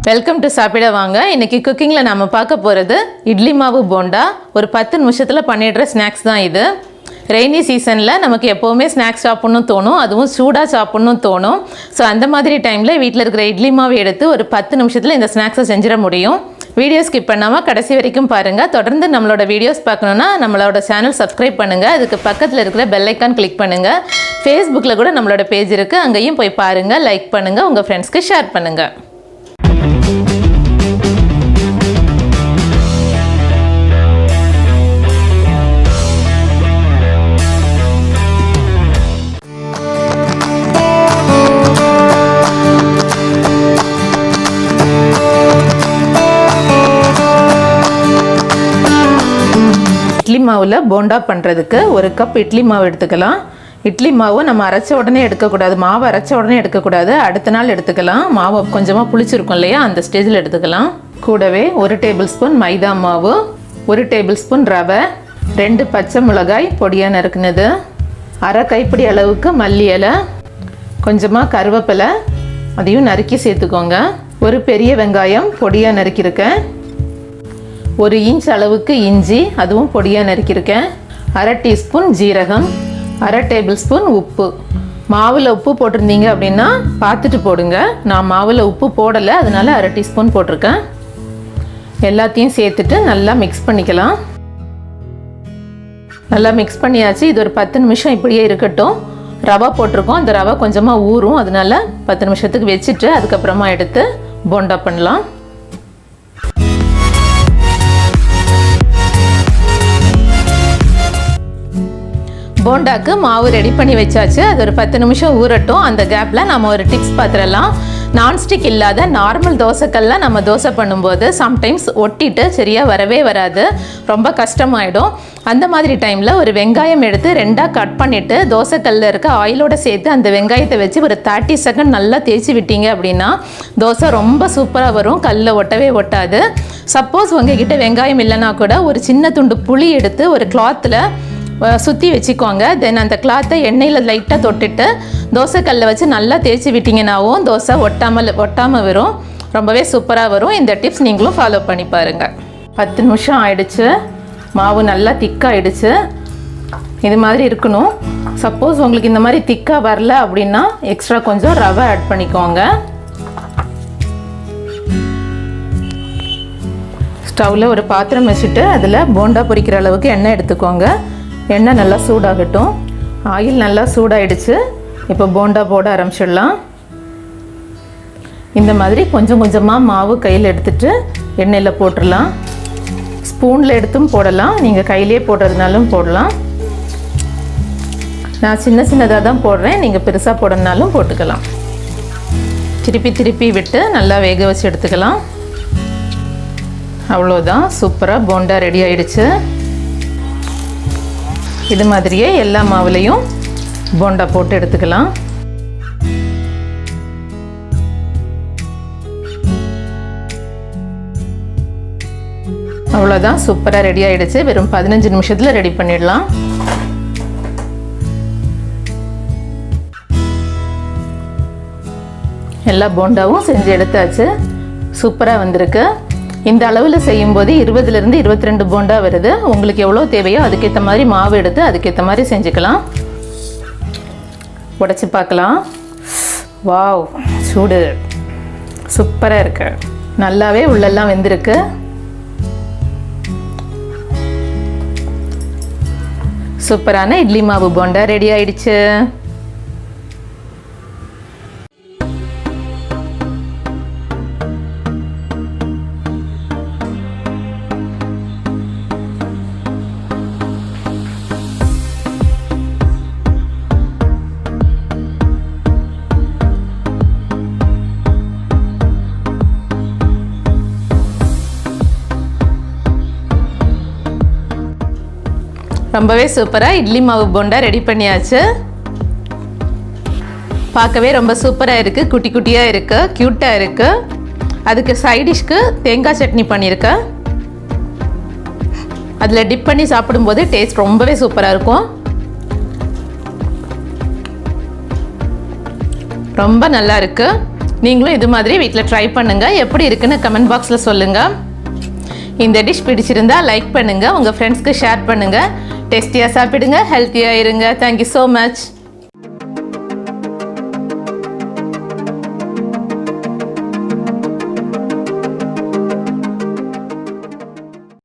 Welcome to சாப்பிட வாங்க. இன்னைக்கு குக்கிங்கில் நம்ம பார்க்க போகிறது இட்லி மாவு போண்டா. ஒரு 10 நிமிஷத்தில் பண்ணிடுற ஸ்நாக்ஸ் தான் இது. ரெய்னி சீசனில் நமக்கு எப்போவுமே ஸ்நாக்ஸ் சாப்பிட்ணும் தோணும், அதுவும் சூடாக சாப்பிட்ணும் தோணும். ஸோ அந்த மாதிரி டைமில் வீட்டில் இருக்கிற இட்லி மாவு எடுத்து ஒரு 10 நிமிஷத்தில் இந்த ஸ்நாக்ஸை செஞ்சிட முடியும். வீடியோ ஸ்கிப் பண்ணாமல் கடைசி வரைக்கும் பாருங்கள். தொடர்ந்து நம்மளோட வீடியோஸ் பார்க்கணுன்னா நம்மளோட சேனல் சப்ஸ்கிரைப் பண்ணுங்கள். அதுக்கு பக்கத்தில் இருக்கிற பெல் ஐக்கான் கிளிக் பண்ணுங்கள். ஃபேஸ்புக்கில் கூட நம்மளோட பேஜ் இருக்குது, அங்கேயும் போய் பாருங்கள், லைக் பண்ணுங்கள், உங்கள் ஃப்ரெண்ட்ஸ்க்கு ஷேர் பண்ணுங்கள். இட்லி மாவில் போண்டா பண்ணுறதுக்கு ஒரு கப் இட்லி மாவு எடுத்துக்கலாம். இட்லி மாவு நம்ம அரைச்ச உடனே எடுக்கக்கூடாது, மாவு அரைச்ச உடனே எடுக்கக்கூடாது, அடுத்த நாள் எடுத்துக்கலாம். மாவு கொஞ்சமாக புளிச்சிருக்கும் இல்லையா, அந்த ஸ்டேஜில் எடுத்துக்கலாம். கூடவே 1 டேபிள் ஸ்பூன் மைதா மாவு, 1 டேபிள் ஸ்பூன் ரவை, 2 பச்சை மிளகாய் பொடியாக நறுக்குனது, அரை கைப்பிடி அளவுக்கு மல்லி இலை, கொஞ்சமாக கருவேப்பிலை அதையும் நறுக்கி சேர்த்துக்கோங்க. ஒரு பெரிய வெங்காயம் பொடியாக நறுக்கியிருக்கேன், 1 இன்ச் அளவுக்கு இஞ்சி அதுவும் பொடியாக நறுக்கியிருக்கேன், அரை டீஸ்பூன் ஜீரகம், அரை டேபிள் ஸ்பூன் உப்பு. மாவில் உப்பு போட்டிருந்தீங்க அப்படின்னா பார்த்துட்டு போடுங்க. நான் மாவில் உப்பு போடலை, அதனால அரை டீஸ்பூன் போட்டிருக்கேன். எல்லாத்தையும் சேர்த்துட்டு நல்லா மிக்ஸ் பண்ணிக்கலாம். நல்லா மிக்ஸ் பண்ணியாச்சு. இது ஒரு 10 நிமிஷம் இப்படியே இருக்கட்டும். ரவை போட்டிருக்கோம், அந்த ரவை கொஞ்சமாக ஊறும், அதனால 10 நிமிஷத்துக்கு வச்சுட்டு அதுக்கப்புறமா எடுத்து போண்டா பண்ணலாம். போண்டாக்கு மாவு ரெடி பண்ணி வச்சாச்சு. அது ஒரு 10 நிமிஷம் ஊறட்டும். அந்த கேப்பில் நம்ம ஒரு டிப்ஸ் பார்த்துடலாம். நான்ஸ்டிக் இல்லாத நார்மல் தோசைக்கல்ல நம்ம தோசை பண்ணும்போது சம்டைம்ஸ் ஒட்டிட்டு சரியாக வரவே வராது, ரொம்ப கஷ்டமாயிடும். அந்த மாதிரி டைமில் ஒரு வெங்காயம் எடுத்து 2ஆக கட் பண்ணிவிட்டு தோசைக்கல்லில் இருக்க ஆயிலோடு சேர்த்து அந்த வெங்காயத்தை வச்சு ஒரு 30 செகண்ட் நல்லா தேய்ச்சி விட்டீங்க அப்படின்னா தோசை ரொம்ப சூப்பராக வரும், கல்லில் ஒட்டவே ஒட்டாது. சப்போஸ் உங்ககிட்ட வெங்காயம் இல்லைன்னா கூட ஒரு சின்ன துண்டு புளி எடுத்து ஒரு கிளாத்தில் சுற்றி வச்சுக்கோங்க. தென் அந்த கிளாத்தை எண்ணெயில் லைட்டாக தொட்டுட்டு தோசைக்கல்லை வச்சு நல்லா தேய்ச்சி விட்டிங்கனாவும் தோசை ஒட்டாமல் வரும், ரொம்பவே சூப்பராக வரும். இந்த டிப்ஸ் நீங்களும் ஃபாலோ பண்ணி பாருங்கள். 10 நிமிஷம் ஆயிடுச்சு, மாவு நல்லா திக்காகிடுச்சு. இது மாதிரி இருக்கணும். சப்போஸ் உங்களுக்கு இந்த மாதிரி திக்காக வரல அப்படின்னா எக்ஸ்ட்ரா கொஞ்சம் ரவை ஆட் பண்ணிக்கோங்க. ஸ்டவ்வில் ஒரு பாத்திரம் வச்சுட்டு அதில் போண்டா பொரிக்கிற அளவுக்கு எண்ணெய் எடுத்துக்கோங்க. எண்ணெய் நல்லா சூடாகட்டும். ஆயில் நல்லா சூடாயிடுச்சு. இப்போ போண்டா போட ஆரம்பிச்சிடலாம். இந்த மாதிரி கொஞ்சம் கொஞ்சமாக மாவு கையில் எடுத்துகிட்டு எண்ணெயில் போட்டுடலாம். ஸ்பூனில் எடுத்தும் போடலாம், நீங்கள் கையிலே போடுறதுனாலும் போடலாம். நான் சின்னதாக தான் போடுறேன், நீங்கள் பெருசாக போடணுனாலும் போட்டுக்கலாம். திருப்பி திருப்பி விட்டு நல்லா வேக வச்சு எடுத்துக்கலாம். அவ்வளோதான், சூப்பராக போண்டா ரெடி ஆயிடுச்சு. இது மாதிரியே எல்லா மாவுலையும் போண்டா போட்டு எடுத்துக்கலாம். அவ்வளோதான், சூப்பராக ரெடி ஆயிடுச்சு. வெறும் 15 நிமிஷத்தில் ரெடி பண்ணிடலாம். எல்லா போண்டாவும் செஞ்சு எடுத்தாச்சு. சூப்பராக வந்திருக்கு. இந்த அளவில் செய்யும்போது 20லேருந்து 22 போண்டா வருது. உங்களுக்கு எவ்வளோ தேவையோ அதுக்கேற்ற மாதிரி மாவு எடுத்து அதுக்கேற்ற மாதிரி செஞ்சுக்கலாம். உடைச்சி பார்க்கலாம். வாவ், சூடு சூப்பராக இருக்கு. நல்லாவே உள்ளெல்லாம் வெந்திருக்கு. சூப்பரான இட்லி மாவு போண்டா ரெடி ஆயிடுச்சு. ரொம்பவே சூப்பராக இட்லி மாவு போண்டா ரெடி பண்ணியாச்சு. பார்க்கவே ரொம்ப சூப்பராக இருக்குது, குட்டி குட்டியாக இருக்குது, க்யூட்டாக இருக்குது. அதுக்கு சைடிஷ்க்கு தேங்காய் சட்னி பண்ணியிருக்கேன். அதில் டிப் பண்ணி சாப்பிடும்போது டேஸ்ட் ரொம்பவே சூப்பராக இருக்கும். ரொம்ப நல்லா இருக்குது. நீங்களும் இது மாதிரி வீட்டில் ட்ரை பண்ணுங்கள். எப்படி இருக்குன்னு கமெண்ட் பாக்ஸில் சொல்லுங்கள். இந்த டிஷ் பிடிச்சிருந்தா லைக் பண்ணுங்கள், உங்கள் ஃப்ரெண்ட்ஸ்க்கு ஷேர் பண்ணுங்கள். டேஸ்டியாக சாப்பிடுங்க, ஹெல்த்தியாக இருங்க. Thank you so much.